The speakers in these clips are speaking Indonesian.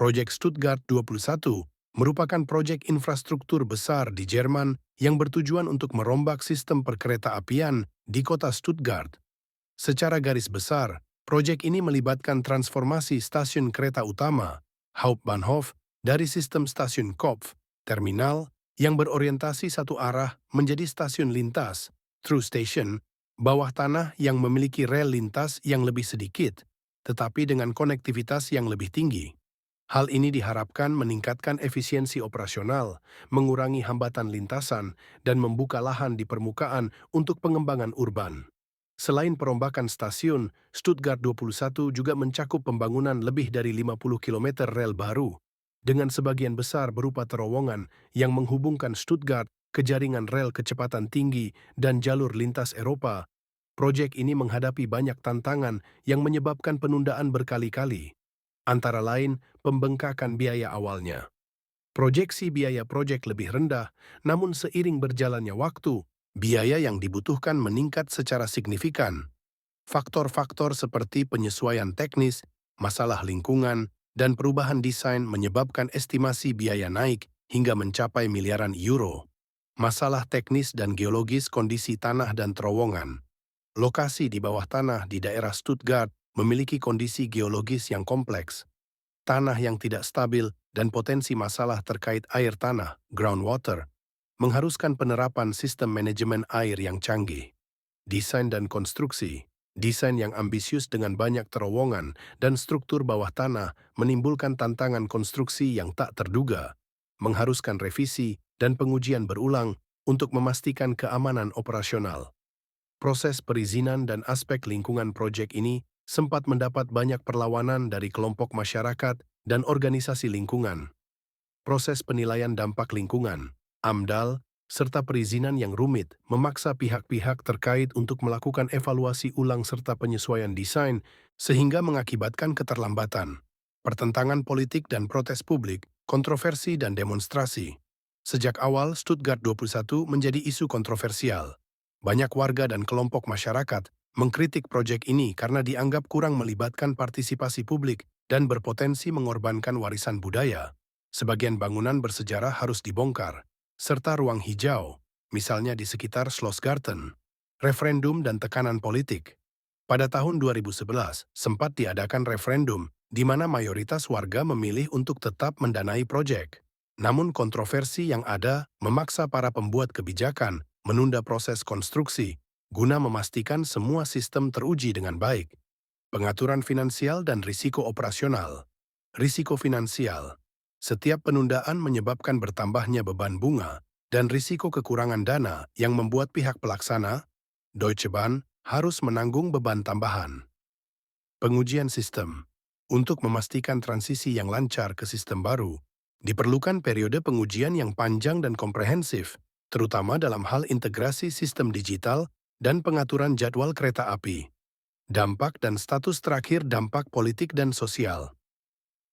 Proyek Stuttgart 21 merupakan proyek infrastruktur besar di Jerman yang bertujuan untuk merombak sistem perkereta-apian di kota Stuttgart. Secara garis besar, proyek ini melibatkan transformasi stasiun kereta utama, Hauptbahnhof, dari sistem stasiun Kopf, terminal, yang berorientasi satu arah menjadi stasiun lintas, through station, bawah tanah yang memiliki rel lintas yang lebih sedikit, tetapi dengan konektivitas yang lebih tinggi. Hal ini diharapkan meningkatkan efisiensi operasional, mengurangi hambatan lintasan, dan membuka lahan di permukaan untuk pengembangan urban. Selain perombakan stasiun, Stuttgart 21 juga mencakup pembangunan lebih dari 50 km rel baru, dengan sebagian besar berupa terowongan yang menghubungkan Stuttgart ke jaringan rel kecepatan tinggi dan jalur lintas Eropa. Proyek ini menghadapi banyak tantangan yang menyebabkan penundaan berkali-kali, antara lain pembengkakan biaya awalnya. Proyeksi biaya proyek lebih rendah, namun seiring berjalannya waktu, biaya yang dibutuhkan meningkat secara signifikan. Faktor-faktor seperti penyesuaian teknis, masalah lingkungan, dan perubahan desain menyebabkan estimasi biaya naik hingga mencapai miliaran euro. Masalah teknis dan geologis kondisi tanah dan terowongan. Lokasi di bawah tanah di daerah Stuttgart memiliki kondisi geologis yang kompleks, tanah yang tidak stabil, dan potensi masalah terkait air tanah, groundwater, mengharuskan penerapan sistem manajemen air yang canggih. Desain dan konstruksi. Desain yang ambisius dengan banyak terowongan dan struktur bawah tanah menimbulkan tantangan konstruksi yang tak terduga, mengharuskan revisi dan pengujian berulang untuk memastikan keamanan operasional. Proses perizinan dan aspek lingkungan proyek ini sempat mendapat banyak perlawanan dari kelompok masyarakat dan organisasi lingkungan. Proses penilaian dampak lingkungan, AMDAL, serta perizinan yang rumit memaksa pihak-pihak terkait untuk melakukan evaluasi ulang serta penyesuaian desain sehingga mengakibatkan keterlambatan, pertentangan politik dan protes publik, kontroversi dan demonstrasi. Sejak awal, Stuttgart 21 menjadi isu kontroversial. Banyak warga dan kelompok masyarakat mengkritik proyek ini karena dianggap kurang melibatkan partisipasi publik dan berpotensi mengorbankan warisan budaya. Sebagian bangunan bersejarah harus dibongkar, serta ruang hijau, misalnya di sekitar Schlossgarten. Referendum dan tekanan politik. Pada tahun 2011, sempat diadakan referendum di mana mayoritas warga memilih untuk tetap mendanai proyek. Namun kontroversi yang ada memaksa para pembuat kebijakan menunda proses konstruksi guna memastikan semua sistem teruji dengan baik. Pengaturan finansial dan risiko operasional. Risiko finansial. Setiap penundaan menyebabkan bertambahnya beban bunga dan risiko kekurangan dana yang membuat pihak pelaksana, Deutsche Bahn, harus menanggung beban tambahan. Pengujian sistem. Untuk memastikan transisi yang lancar ke sistem baru, diperlukan periode pengujian yang panjang dan komprehensif, terutama dalam hal integrasi sistem digital dan pengaturan jadwal kereta api. Dampak dan status terakhir dampak politik dan sosial.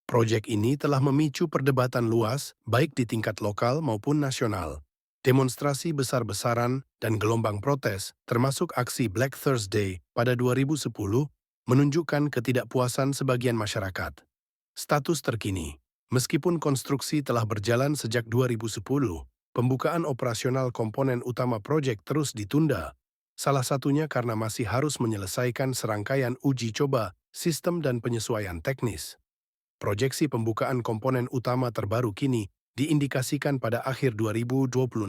Proyek ini telah memicu perdebatan luas baik di tingkat lokal maupun nasional. Demonstrasi besar-besaran dan gelombang protes, termasuk aksi Black Thursday pada 2010, menunjukkan ketidakpuasan sebagian masyarakat. Status terkini. Meskipun konstruksi telah berjalan sejak 2010, pembukaan operasional komponen utama proyek terus ditunda, salah satunya karena masih harus menyelesaikan serangkaian uji coba, sistem dan penyesuaian teknis. Proyeksi pembukaan komponen utama terbaru kini diindikasikan pada akhir 2026.